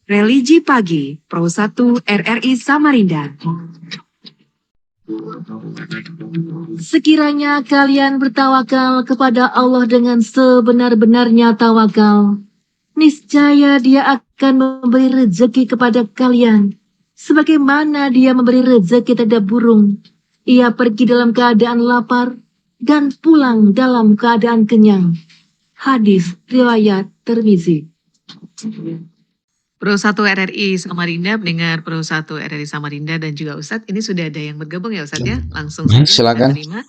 Religi Pagi, Pro 1 RRI Samarinda. Sekiranya kalian bertawakal kepada Allah dengan sebenar-benarnya tawakal, niscaya Dia akan memberi rezeki kepada kalian, sebagaimana Dia memberi rezeki terhadap burung. Ia pergi dalam keadaan lapar dan pulang dalam keadaan kenyang. Hadis riwayat Tirmizi. Pro 1 RRI Samarinda, pendengar Pro 1 RRI Samarinda dan juga Ustadz, ini sudah ada yang bergabung ya Ustadz ya? Langsung saja silakan. kita terima.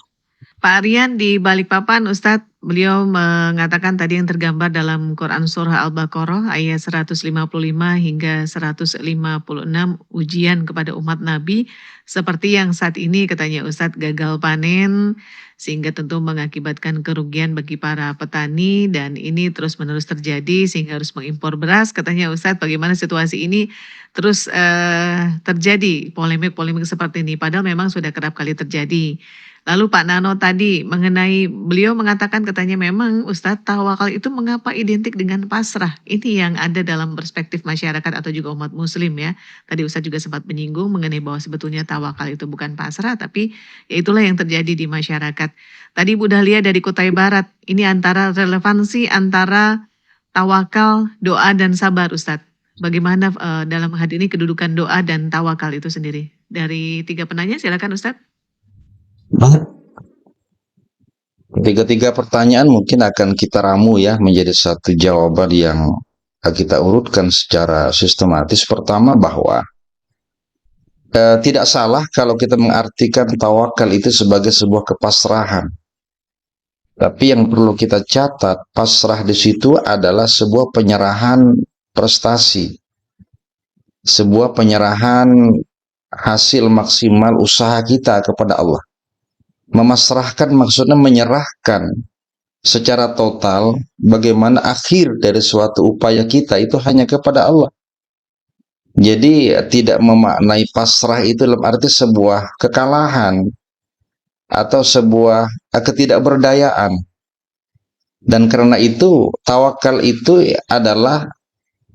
Pak Aryan di Balikpapan, Ustadz, beliau mengatakan tadi yang tergambar dalam Quran Surah Al-Baqarah ayat 155 hingga 156, ujian kepada umat Nabi, seperti yang saat ini katanya Ustadz gagal panen, sehingga tentu mengakibatkan kerugian bagi para petani dan ini terus-menerus terjadi sehingga harus mengimpor beras. Katanya Ustadz, bagaimana situasi ini terus terjadi polemik-polemik seperti ini, padahal memang sudah kerap kali terjadi. Lalu Pak Nano tadi mengenai beliau mengatakan katanya memang Ustadz tawakal itu mengapa identik dengan pasrah. Ini yang ada dalam perspektif masyarakat atau juga umat muslim ya. Tadi Ustadz juga sempat menyinggung mengenai bahwa sebetulnya tawakal itu bukan pasrah tapi ya itulah yang terjadi di masyarakat. Tadi Bu Dahlia dari Kutai Barat, ini antara relevansi antara tawakal, doa dan sabar Ustadz. Bagaimana dalam hadis ini kedudukan doa dan tawakal itu sendiri? Dari 3 penanya silakan Ustadz. Tiga pertanyaan mungkin akan kita ramu ya menjadi satu jawaban yang kita urutkan secara sistematis. Pertama bahwa tidak salah kalau kita mengartikan tawakal itu sebagai sebuah kepasrahan. Tapi yang perlu kita catat, pasrah di situ adalah sebuah penyerahan prestasi, sebuah penyerahan hasil maksimal usaha kita kepada Allah. Memasrahkan maksudnya menyerahkan secara total bagaimana akhir dari suatu upaya kita itu hanya kepada Allah. Jadi tidak memaknai pasrah itu dalam arti sebuah kekalahan atau sebuah ketidakberdayaan. Dan karena itu tawakal itu adalah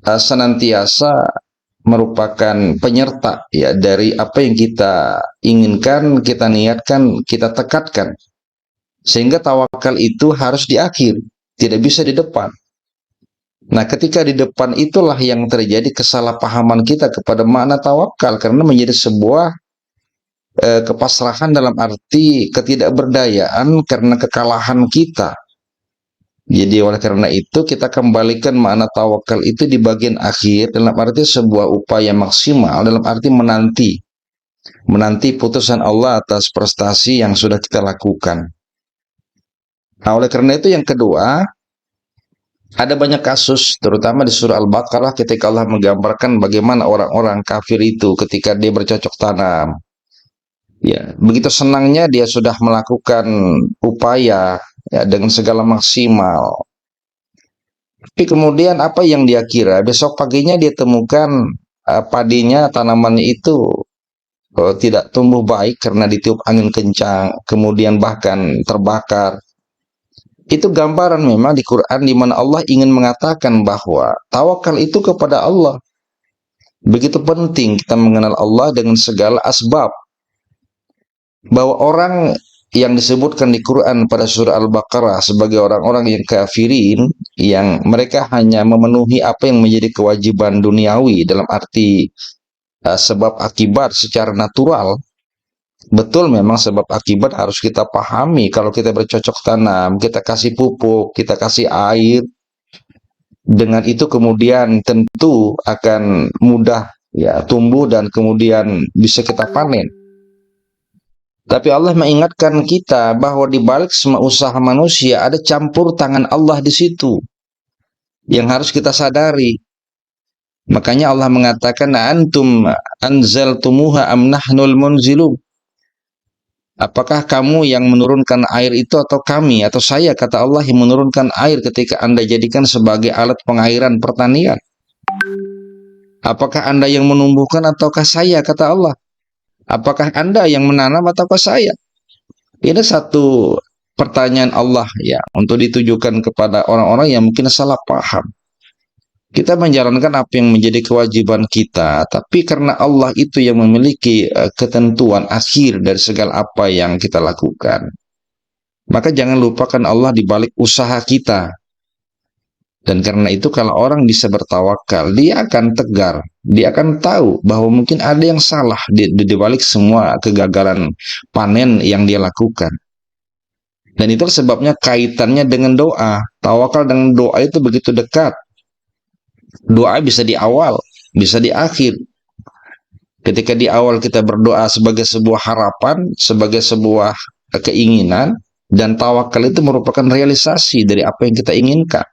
senantiasa merupakan penyerta ya dari apa yang kita inginkan, kita niatkan, kita tekadkan. Sehingga tawakal itu harus di akhir, tidak bisa di depan. Nah, ketika di depan itulah yang terjadi kesalahpahaman kita kepada makna tawakal karena menjadi sebuah kepasrahan dalam arti ketidakberdayaan karena kekalahan kita. Jadi oleh karena itu kita kembalikan makna tawakal itu di bagian akhir dalam arti sebuah upaya maksimal, dalam arti menanti putusan Allah atas prestasi yang sudah kita lakukan. Nah, oleh karena itu yang kedua, ada banyak kasus terutama di surah Al-Baqarah ketika Allah menggambarkan bagaimana orang-orang kafir itu ketika dia bercocok tanam. Ya, begitu senangnya dia sudah melakukan upaya ya dengan segala maksimal. Tapi kemudian apa yang dia kira? Besok paginya dia temukan padinya, tanamannya itu tidak tumbuh baik karena ditiup angin kencang, kemudian bahkan terbakar. Itu gambaran memang di Quran di mana Allah ingin mengatakan bahwa tawakal itu kepada Allah. Begitu penting kita mengenal Allah dengan segala asbab. Bahwa orang yang disebutkan di Quran pada surah Al-Baqarah sebagai orang-orang yang kafirin, yang mereka hanya memenuhi apa yang menjadi kewajiban duniawi dalam arti sebab akibat secara natural. Betul memang sebab akibat harus kita pahami. Kalau kita bercocok tanam, kita kasih pupuk, kita kasih air, dengan itu kemudian tentu akan mudah ya tumbuh dan kemudian bisa kita panen. Tapi Allah mengingatkan kita bahwa di balik semua usaha manusia ada campur tangan Allah di situ yang harus kita sadari. Makanya Allah mengatakan antum anzaltumuha am nahnul munzilun. Apakah kamu yang menurunkan air itu atau kami atau saya, kata Allah, yang menurunkan air ketika Anda jadikan sebagai alat pengairan pertanian? Apakah Anda yang menumbuhkan ataukah saya, kata Allah? Apakah Anda yang menanam ataukah saya? Ini satu pertanyaan Allah ya untuk ditujukan kepada orang-orang yang mungkin salah paham. Kita menjalankan apa yang menjadi kewajiban kita, tapi karena Allah itu yang memiliki ketentuan akhir dari segala apa yang kita lakukan, maka jangan lupakan Allah di balik usaha kita. Dan karena itu kalau orang bisa bertawakal, dia akan tegar, dia akan tahu bahwa mungkin ada yang salah di balik semua kegagalan panen yang dia lakukan. Dan itu sebabnya kaitannya dengan doa. Tawakal dengan doa itu begitu dekat. Doa bisa di awal, bisa di akhir. Ketika di awal kita berdoa sebagai sebuah harapan, sebagai sebuah keinginan, dan tawakal itu merupakan realisasi dari apa yang kita inginkan.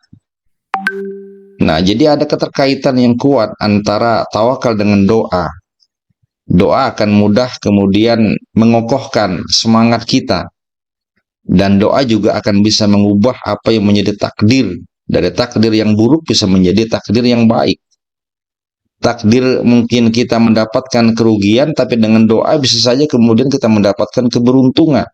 Nah, jadi ada keterkaitan yang kuat antara tawakal dengan doa. Doa akan mudah kemudian mengokohkan semangat kita. Dan doa juga akan bisa mengubah apa yang menjadi takdir. Dari takdir yang buruk bisa menjadi takdir yang baik. Takdir mungkin kita mendapatkan kerugian, tapi dengan doa bisa saja kemudian kita mendapatkan keberuntungan.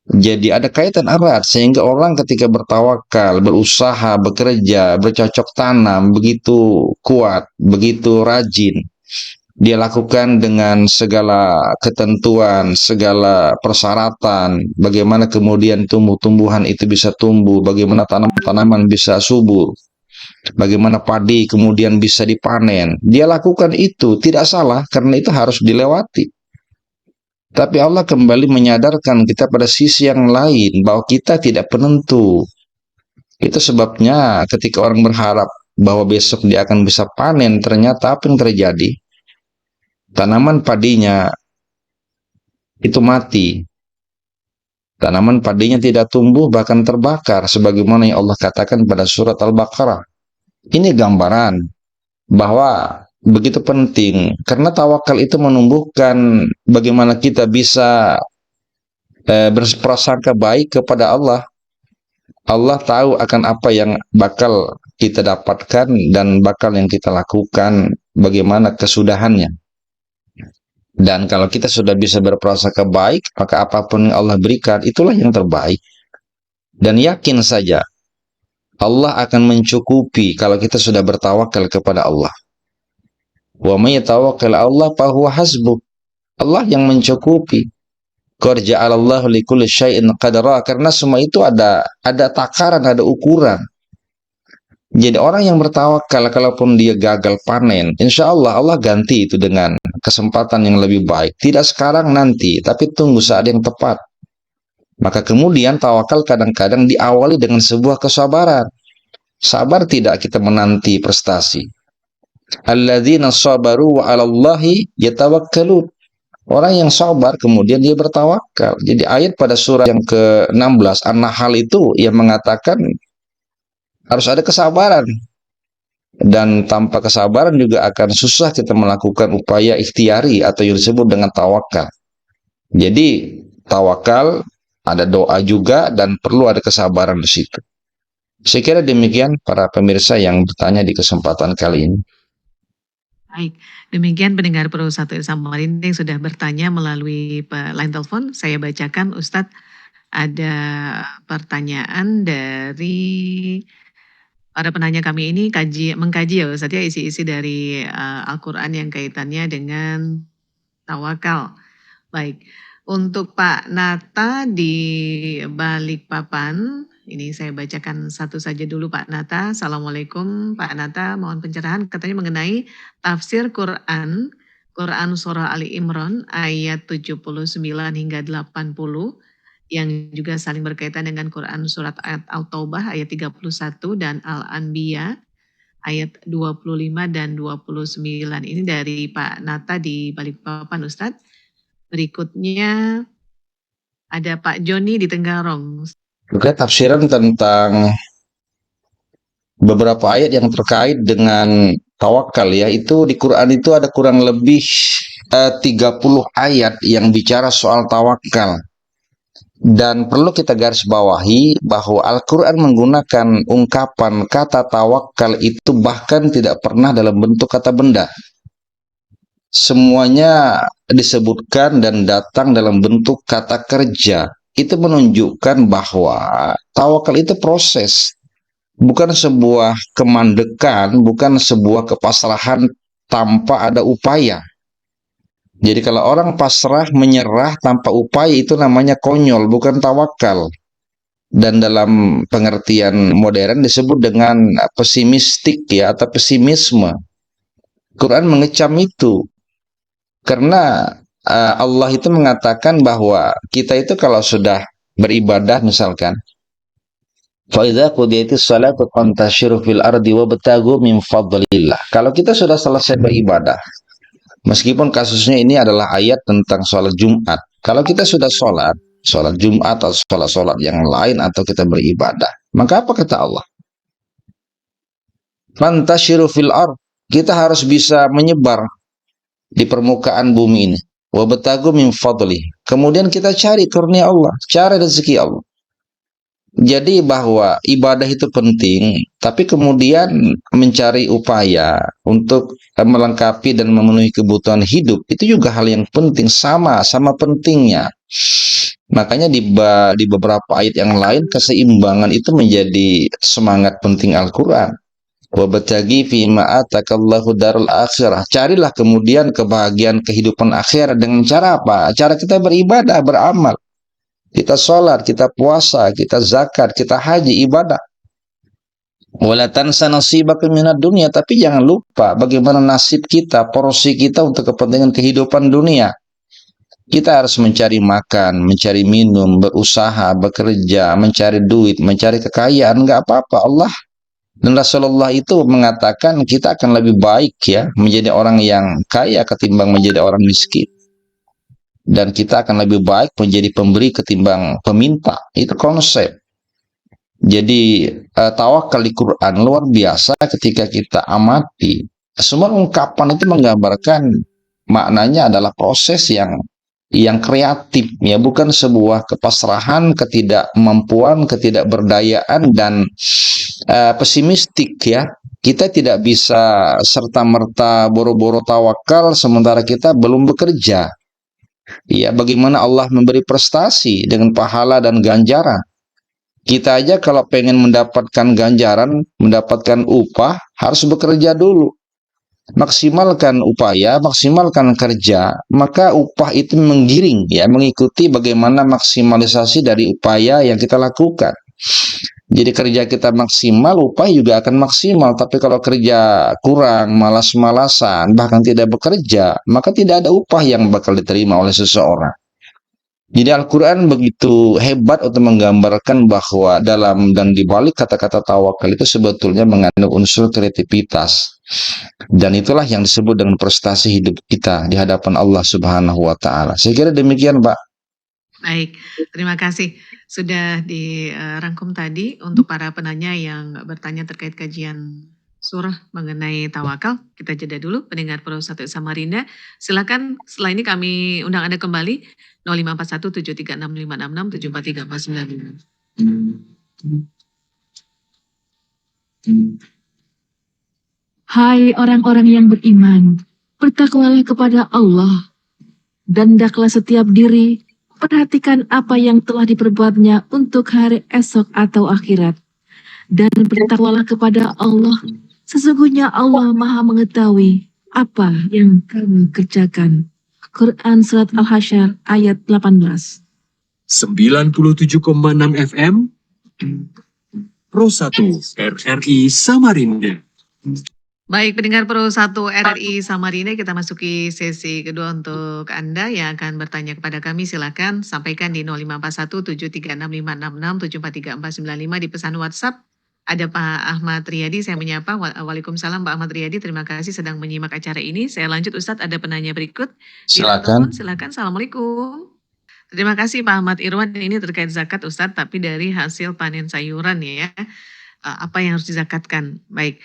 Jadi ada kaitan erat, sehingga orang ketika bertawakal, berusaha, bekerja, bercocok tanam, begitu kuat, begitu rajin, dia lakukan dengan segala ketentuan, segala persyaratan, bagaimana kemudian tumbuh-tumbuhan itu bisa tumbuh, bagaimana tanam-tanaman bisa subur, bagaimana padi kemudian bisa dipanen. Dia lakukan itu, tidak salah, karena itu harus dilewati. Tapi Allah kembali menyadarkan kita pada sisi yang lain, bahwa kita tidak penentu. Itu sebabnya ketika orang berharap bahwa besok dia akan bisa panen, ternyata apa yang terjadi? Tanaman padinya itu mati. Tanaman padinya tidak tumbuh, bahkan terbakar, sebagaimana yang Allah katakan pada surat Al-Baqarah. Ini gambaran bahwa begitu penting, karena tawakal itu menumbuhkan bagaimana kita bisa berprasangka baik kepada Allah. Allah tahu akan apa yang bakal kita dapatkan dan bakal yang kita lakukan, bagaimana kesudahannya. Dan kalau kita sudah bisa berprasangka baik, maka apapun yang Allah berikan, itulah yang terbaik. Dan yakin saja, Allah akan mencukupi kalau kita sudah bertawakal kepada Allah. Wa may yatawakkal 'ala Allah fa huwa hasbuh. Allah yang mencukupi. Qad ja'alallahu likulli syai'in qadara, karena semua itu ada takaran, ada ukuran. Jadi orang yang bertawakal, kalaupun dia gagal panen, insya Allah Allah ganti itu dengan kesempatan yang lebih baik. Tidak sekarang, nanti, tapi tunggu saat yang tepat. Maka kemudian tawakal kadang-kadang diawali dengan sebuah kesabaran. Sabar tidak kita menanti prestasi. Alladzina sabaru wa 'alallahi yatawakkalun. Orang yang sabar kemudian dia bertawakal. Jadi ayat pada surah yang ke-16 An-Nahl itu yang mengatakan harus ada kesabaran. Dan tanpa kesabaran juga akan susah kita melakukan upaya ikhtiari atau yang disebut dengan tawakal. Jadi tawakal ada doa juga dan perlu ada kesabaran di situ. Saya kira demikian para pemirsa yang bertanya di kesempatan kali ini. Baik, demikian pendengar Pro 1 Samarinda yang sudah bertanya melalui line telepon. Saya bacakan, Ustadz, ada pertanyaan dari para penanya kami ini mengkaji ya Ustadz ya, isi-isi dari Al-Quran yang kaitannya dengan tawakal. Baik, untuk Pak Nata di Balikpapan, ini saya bacakan satu saja dulu Pak Nata. Assalamualaikum Pak Nata, mohon pencerahan katanya mengenai tafsir Quran surah Ali Imran ayat 79 hingga 80 yang juga saling berkaitan dengan Quran surat At-Taubah ayat 31 dan Al-Anbiya ayat 25 dan 29. Ini dari Pak Nata di Balikpapan Ustadz. Berikutnya ada Pak Joni di Tenggarong. Oke, tafsiran tentang beberapa ayat yang terkait dengan tawakal ya, itu di Quran itu ada kurang lebih 30 ayat yang bicara soal tawakal. Dan perlu kita garis bawahi bahwa Al-Quran menggunakan ungkapan kata tawakal itu bahkan tidak pernah dalam bentuk kata benda. Semuanya disebutkan dan datang dalam bentuk kata kerja. Itu menunjukkan bahwa tawakal itu proses. bukan sebuah kemandekan, bukan sebuah kepasrahan tanpa ada upaya. Jadi kalau orang pasrah menyerah tanpa upaya itu namanya konyol, bukan tawakal. Dan dalam pengertian modern disebut dengan pesimistik ya atau pesimisme. Quran mengecam itu karena Allah itu mengatakan bahwa kita itu kalau sudah beribadah misalkan فَإِذَا قُضِيَتِ الصَّلَاةُ فَانْتَشِرُوا فِي الْأَرْضِ وَابْتَغُوا مِنْ فَضْلِ اللَّهِ. Kalau kita sudah selesai beribadah, meskipun kasusnya ini adalah ayat tentang sholat Jumat. Kalau kita sudah sholat Jumat atau sholat-sholat yang lain atau kita beribadah, maka apa kata Allah? Fantashiru fil ard. Kita harus bisa menyebar di permukaan bumi ini. Wabtagu min fadli. Kemudian kita cari kurnia Allah, cari rezeki Allah. Jadi bahwa ibadah itu penting, tapi kemudian mencari upaya untuk melengkapi dan memenuhi kebutuhan hidup itu juga hal yang penting, sama pentingnya. Makanya di beberapa ayat yang lain keseimbangan itu menjadi semangat penting Al-Quran. Wabtagi fima atakallahu darul akhirah. Carilah kemudian kebahagiaan kehidupan akhirat dengan cara apa? Cara kita beribadah, beramal. Kita sholat, kita puasa, kita zakat, kita haji, ibadah. Wala tansa nasibaka minad dunia, tapi jangan lupa bagaimana nasib kita, porsi kita untuk kepentingan kehidupan dunia. Kita harus mencari makan, mencari minum, berusaha, bekerja, mencari duit, mencari kekayaan, enggak apa-apa. Allah dan Rasulullah itu mengatakan kita akan lebih baik ya menjadi orang yang kaya ketimbang menjadi orang miskin. Dan kita akan lebih baik menjadi pemberi ketimbang peminta. Itu konsep. Jadi tawakal di Quran luar biasa ketika kita amati. Semua ungkapan itu menggambarkan maknanya adalah proses yang kreatif ya, bukan sebuah kepasrahan, ketidakmampuan, ketidakberdayaan dan pesimistik ya. Kita tidak bisa serta-merta boro-boro tawakal sementara kita belum bekerja. Ya, bagaimana Allah memberi prestasi dengan pahala dan ganjaran. Kita aja kalau pengen mendapatkan ganjaran, mendapatkan upah, harus bekerja dulu. Maksimalkan upaya, maksimalkan kerja, maka upah itu menggiring ya, mengikuti bagaimana maksimalisasi dari upaya yang kita lakukan. Jadi kerja kita maksimal, upah juga akan maksimal. Tapi kalau kerja kurang, malas-malasan, bahkan tidak bekerja, maka tidak ada upah yang bakal diterima oleh seseorang. Jadi Al-Quran begitu hebat untuk menggambarkan bahwa dalam dan dibalik kata-kata tawakal itu sebetulnya mengandung unsur kreativitas. Dan itulah yang disebut dengan prestasi hidup kita di hadapan Allah Subhanahu wa Ta'ala. Saya kira demikian, Pak. Baik, terima kasih. Sudah dirangkum tadi untuk para penanya yang bertanya terkait kajian surah mengenai tawakal. Kita jeda dulu, pendengar Pro 1 Samarinda. Silakan, setelah ini kami undang Anda kembali 0541 736 566 743 Hai orang-orang yang beriman, bertakwalah kepada Allah, dan hendaklah setiap diri perhatikan apa yang telah diperbuatnya untuk hari esok atau akhirat. Dan bertakwalah kepada Allah, sesungguhnya Allah Maha mengetahui apa yang kamu kerjakan. Quran Surat Al-Hasyr ayat 18. 97,6 FM Pro 1 RRI Samarinda. Baik, pendengar Pro 1 RRI Samarinda, kita masuki sesi kedua untuk Anda yang akan bertanya kepada kami. Silakan sampaikan di 0541 736 566 743 495 di pesan WhatsApp. Ada Pak Ahmad Riyadi, saya menyapa. Waalaikumsalam Pak Ahmad Riyadi, terima kasih sedang menyimak acara ini. Saya lanjut Ustadz, ada penanya berikut. Silakan. Silakan, Assalamualaikum. Terima kasih Pak Ahmad Irwan, ini terkait zakat Ustadz, tapi dari hasil panen sayuran ya. Apa yang harus dizakatkan? Baik.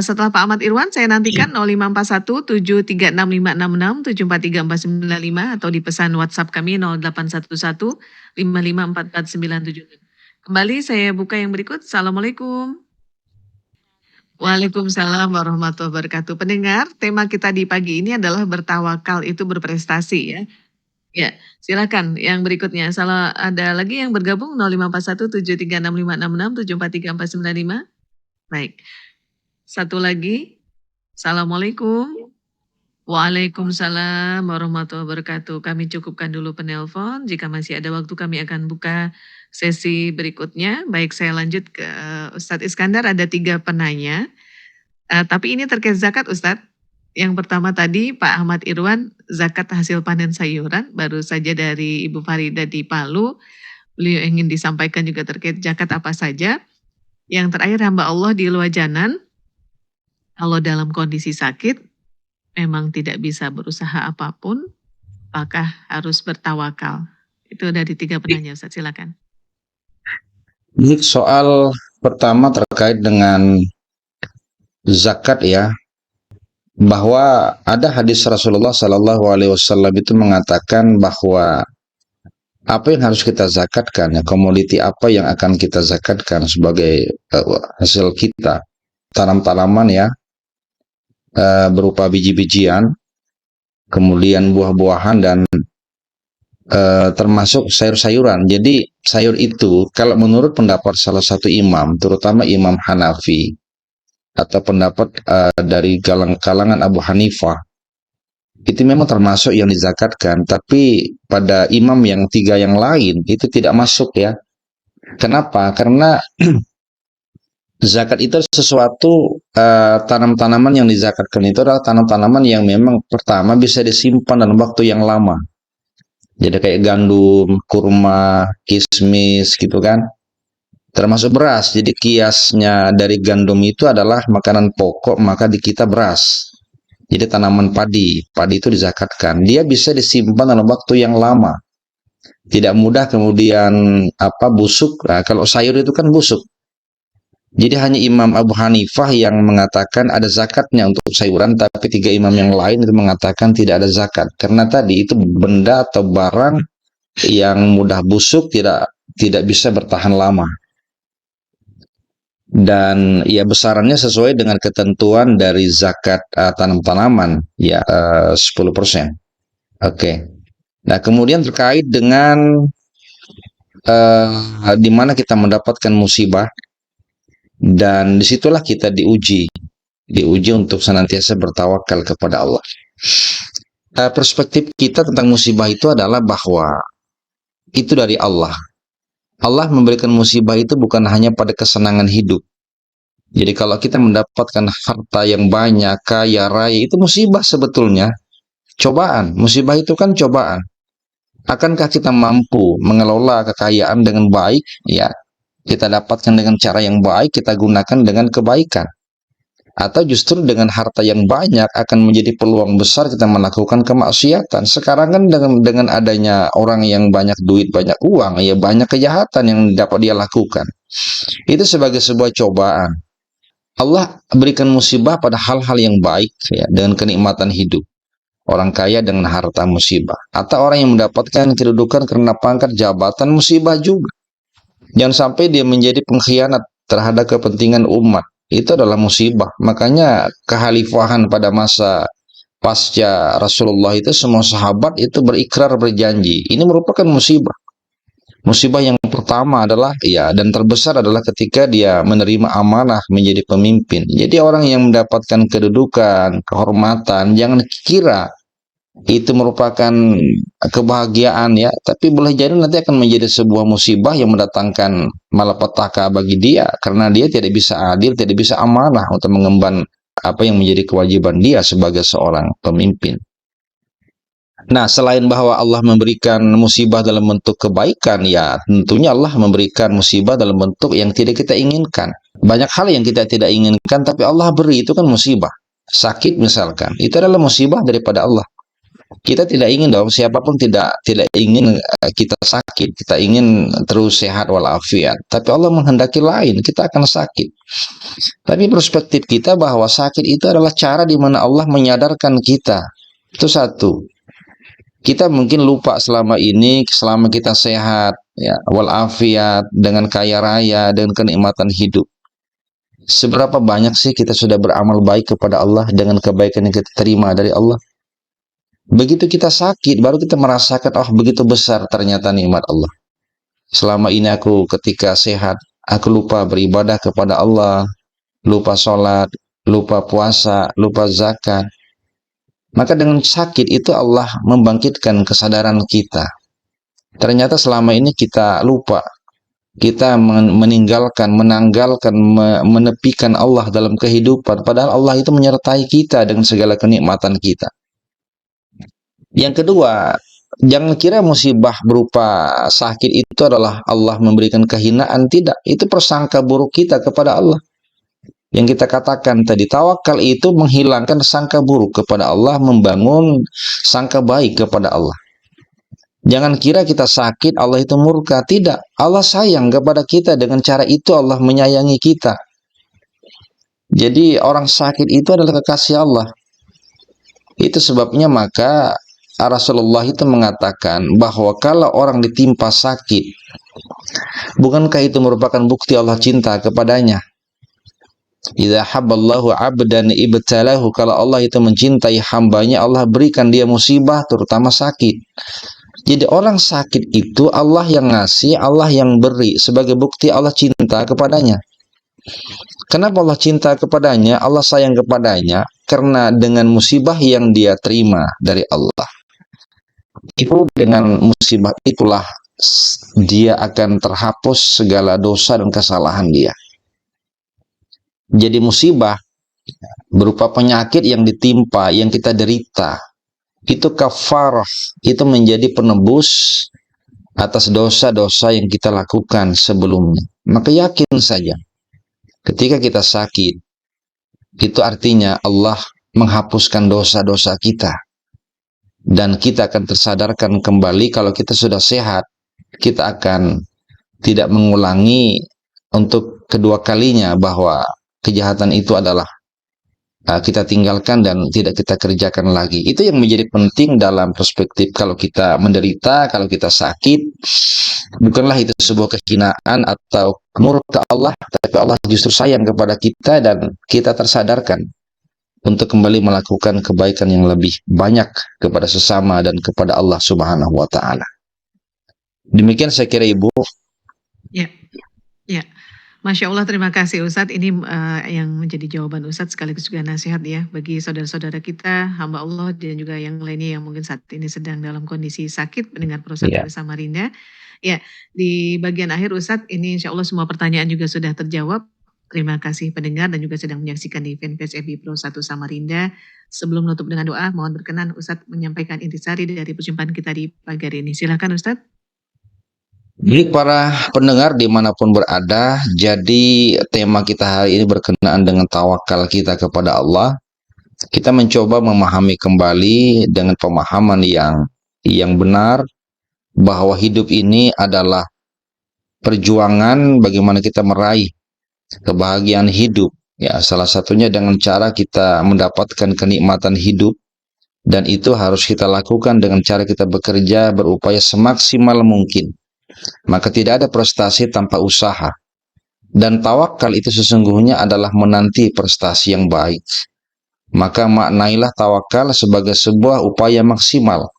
Setelah Pak Ahmad Irwan, saya nantikan 0541 736 566 743 495 atau di pesan WhatsApp kami 0811 554497. Kembali saya buka yang berikut. Assalamualaikum. Waalaikumsalam warahmatullahi wabarakatuh. Pendengar, tema kita di pagi ini adalah bertawakal itu berprestasi ya. Ya, silakan yang berikutnya. Salah ada lagi yang bergabung 0541736566 7434495. Baik. Satu lagi. Assalamualaikum. Waalaikumsalam warahmatullahi wabarakatuh. Kami cukupkan dulu penelpon. Jika masih ada waktu kami akan buka sesi berikutnya. Baik, saya lanjut ke Ustadz Iskandar. Ada 3 penanya. Tapi ini terkait zakat Ustadz. Yang pertama tadi Pak Ahmad Irwan, zakat hasil panen sayuran. Baru saja dari Ibu Farida di Palu. Beliau ingin disampaikan juga terkait zakat apa saja. Yang terakhir hamba Allah di Luajanan. Kalau dalam kondisi sakit, memang tidak bisa berusaha apapun, apakah harus bertawakal? Itu dari 3 penanya, Ustaz, silakan. Ini soal pertama terkait dengan zakat ya, bahwa ada hadis Rasulullah Sallallahu Alaihi Wasallam itu mengatakan bahwa apa yang harus kita zakatkan, ya, komoditi apa yang akan kita zakatkan sebagai hasil kita, tanam-tanaman ya, berupa biji-bijian, kemudian buah-buahan dan termasuk sayur-sayuran. Jadi sayur itu kalau menurut pendapat salah satu imam, terutama Imam Hanafi atau pendapat dari kalangan Abu Hanifah, itu memang termasuk yang dizakatkan, tapi pada imam yang 3 yang lain itu tidak masuk ya. Kenapa? Karena zakat itu sesuatu tanam-tanaman yang dizakatkan itu adalah tanam-tanaman yang memang pertama bisa disimpan dalam waktu yang lama. Jadi kayak gandum, kurma, kismis gitu kan. Termasuk beras. Jadi kiasnya dari gandum itu adalah makanan pokok, maka di kita beras. Jadi tanaman padi. Padi itu dizakatkan. Dia bisa disimpan dalam waktu yang lama. Tidak mudah kemudian busuk. Nah, kalau sayur itu kan busuk. Jadi hanya Imam Abu Hanifah yang mengatakan ada zakatnya untuk sayuran, tapi 3 imam yang lain itu mengatakan tidak ada zakat. Karena tadi itu benda atau barang yang mudah busuk, tidak bisa bertahan lama. Dan ya besarannya sesuai dengan ketentuan dari zakat tanam-tanaman, ya 10%. Oke. Nah, kemudian terkait dengan di mana kita mendapatkan musibah, dan disitulah kita diuji untuk senantiasa bertawakal kepada Allah. Perspektif kita tentang musibah itu adalah bahwa itu dari Allah. Allah memberikan musibah itu bukan hanya pada kesenangan hidup. Jadi kalau kita mendapatkan harta yang banyak, kaya raya, itu musibah sebetulnya. Cobaan, musibah itu kan cobaan. Akankah kita mampu mengelola kekayaan dengan baik? Ya, kita dapatkan dengan cara yang baik, kita gunakan dengan kebaikan. Atau justru dengan harta yang banyak akan menjadi peluang besar kita melakukan kemaksiatan. Sekarang kan dengan adanya orang yang banyak duit, banyak uang, ya banyak kejahatan yang dapat dia lakukan. Itu sebagai sebuah cobaan. Allah berikan musibah pada hal-hal yang baik ya, dengan kenikmatan hidup. Orang kaya dengan harta musibah. Atau orang yang mendapatkan kedudukan karena pangkat jabatan musibah juga. Jangan sampai dia menjadi pengkhianat terhadap kepentingan umat. Itu adalah musibah. Makanya kehalifahan pada masa pasca Rasulullah itu semua sahabat itu berikrar berjanji. Ini merupakan musibah. Musibah yang pertama adalah dan terbesar adalah ketika dia menerima amanah menjadi pemimpin. Jadi orang yang mendapatkan kedudukan, kehormatan, jangan kira itu merupakan kebahagiaan ya, tapi boleh jadi nanti akan menjadi sebuah musibah yang mendatangkan malapetaka bagi dia, karena dia tidak bisa adil, tidak bisa amanah untuk mengemban apa yang menjadi kewajiban dia sebagai seorang pemimpin. Nah, selain bahwa Allah memberikan musibah dalam bentuk kebaikan, ya tentunya Allah memberikan musibah dalam bentuk yang tidak kita inginkan. Banyak hal yang kita tidak inginkan, tapi Allah beri, itu kan musibah. Sakit misalkan, itu adalah musibah daripada Allah. Kita tidak ingin dong, siapapun tidak ingin kita sakit, kita ingin terus sehat walafiat. Tapi Allah menghendaki lain, kita akan sakit. Tapi perspektif kita bahwa sakit itu adalah cara di mana Allah menyadarkan kita. Itu satu. Kita mungkin lupa selama ini, selama kita sehat, ya, walafiat, dengan kaya raya, dengan kenikmatan hidup. Seberapa banyak sih kita sudah beramal baik kepada Allah dengan kebaikan yang kita terima dari Allah? Begitu kita sakit, baru kita merasakan, oh begitu besar ternyata nikmat Allah. Selama ini aku ketika sehat, aku lupa beribadah kepada Allah, lupa sholat, lupa puasa, lupa zakat. Maka dengan sakit itu Allah membangkitkan kesadaran kita. Ternyata selama ini kita lupa, kita meninggalkan, menanggalkan, menepikan Allah dalam kehidupan. Padahal Allah itu menyertai kita dengan segala kenikmatan kita. Yang kedua, jangan kira musibah berupa sakit itu adalah Allah memberikan kehinaan. Tidak, itu persangka buruk kita kepada Allah. Yang kita katakan tadi, tawakal itu menghilangkan sangka buruk kepada Allah, membangun sangka baik kepada Allah. Jangan kira kita sakit, Allah itu murka. Tidak, Allah sayang kepada kita. Dengan cara itu Allah menyayangi kita. Jadi orang sakit itu adalah kekasih Allah. Itu sebabnya maka Rasulullah itu mengatakan bahwa kalau orang ditimpa sakit, bukankah itu merupakan bukti Allah cinta kepadanya? Idza habballahu 'abdan ibtalahu, kalau Allah itu mencintai hambanya, Allah berikan dia musibah, terutama sakit. Jadi orang sakit itu Allah yang ngasih, Allah yang beri, sebagai bukti Allah cinta kepadanya. Kenapa Allah cinta kepadanya, Allah sayang kepadanya? Karena dengan musibah yang dia terima dari Allah, itu dengan musibah itulah dia akan terhapus segala dosa dan kesalahan dia. Jadi musibah berupa penyakit yang ditimpa, yang kita derita, itu kafarah, itu menjadi penebus atas dosa-dosa yang kita lakukan sebelumnya. Maka yakin saja, ketika kita sakit, itu artinya Allah menghapuskan dosa-dosa kita. Dan kita akan tersadarkan kembali kalau kita sudah sehat, kita akan tidak mengulangi untuk kedua kalinya bahwa kejahatan itu adalah kita tinggalkan dan tidak kita kerjakan lagi. Itu yang menjadi penting dalam perspektif kalau kita menderita, kalau kita sakit, bukanlah itu sebuah kehinaan atau murka Allah, tapi Allah justru sayang kepada kita dan kita tersadarkan untuk kembali melakukan kebaikan yang lebih banyak kepada sesama dan kepada Allah Subhanahu wa Ta'ala. Demikian saya kira Ibu. Ya, ya. Masya Allah, terima kasih Ustadz. Ini yang menjadi jawaban Ustadz sekaligus juga nasihat ya bagi saudara-saudara kita, hamba Allah dan juga yang lainnya yang mungkin saat ini sedang dalam kondisi sakit mendengar Pro1 Samarinda. Ya, di bagian akhir Ustadz, ini insya Allah semua pertanyaan juga sudah terjawab. Terima kasih pendengar dan juga sedang menyaksikan di fanpage FB Pro1 Samarinda. Sebelum menutup dengan doa, mohon berkenan Ustadz menyampaikan intisari dari perjumpaan kita di pagi hari ini. Silakan Ustadz. Jadi para pendengar dimanapun berada, jadi tema kita hari ini berkenaan dengan tawakal kita kepada Allah. Kita mencoba memahami kembali dengan pemahaman yang benar bahwa hidup ini adalah perjuangan bagaimana kita meraih kebahagiaan hidup. Ya, salah satunya dengan cara kita mendapatkan kenikmatan hidup, dan itu harus kita lakukan dengan cara kita bekerja, berupaya semaksimal mungkin. Maka tidak ada prestasi tanpa usaha. Dan tawakal itu sesungguhnya adalah menanti prestasi yang baik. Maka maknailah tawakal sebagai sebuah upaya maksimal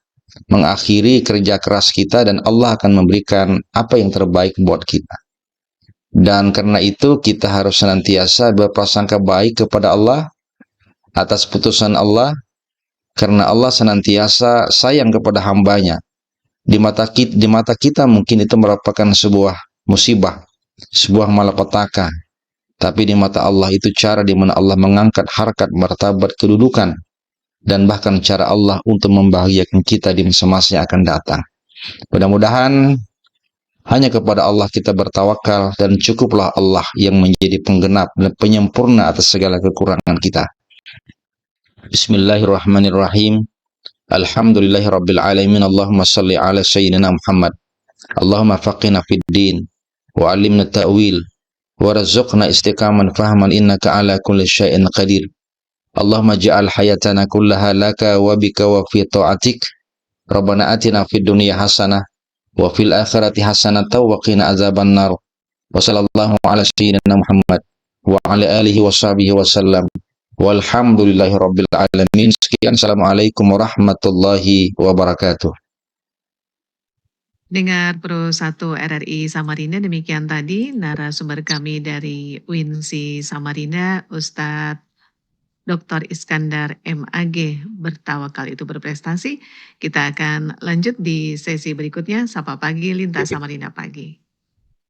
mengakhiri kerja keras kita, dan Allah akan memberikan apa yang terbaik buat kita. Dan karena itu kita harus senantiasa berprasangka baik kepada Allah atas putusan Allah, karena Allah senantiasa sayang kepada hambanya. Di mata kita mungkin itu merupakan sebuah musibah, sebuah malapetaka. Tapi di mata Allah itu cara di mana Allah mengangkat harkat, martabat, kedudukan, dan bahkan cara Allah untuk membahagiakan kita di masa-masa yang akan datang. Mudah-mudahan hanya kepada Allah kita bertawakal, dan cukuplah Allah yang menjadi penggenap dan penyempurna atas segala kekurangan kita. Bismillahirrahmanirrahim. Alhamdulillahirabbil alamin. Allahumma shalli ala sayyidina Muhammad. Allahumma faqihna fid din wa 'allimna ta'wil wa razzuqna istiqaman fahman innaka ala kulli syai'in qadir. Allahumma ja'al hayatana kullaha laka wa bika wa fi ta'atik. Rabbana atina fid dunya hasanah wa fil akhirati hasanatan wa qina azabannar. Wa sallallahu ala sayyidina Muhammad wa ala alihi wa sahbihi wa sallam. Walhamdulillahirabbil alamin. Sekian, assalamualaikum warahmatullahi wabarakatuh. Dengar Pro 1 RRI Samarinda, demikian tadi narasumber kami dari UINSI Samarinda, Ustadz Dr. Iskandar MAG, bertawakal itu berprestasi. Kita akan lanjut di sesi berikutnya, Sapa Pagi Lintas Samarinda Pagi.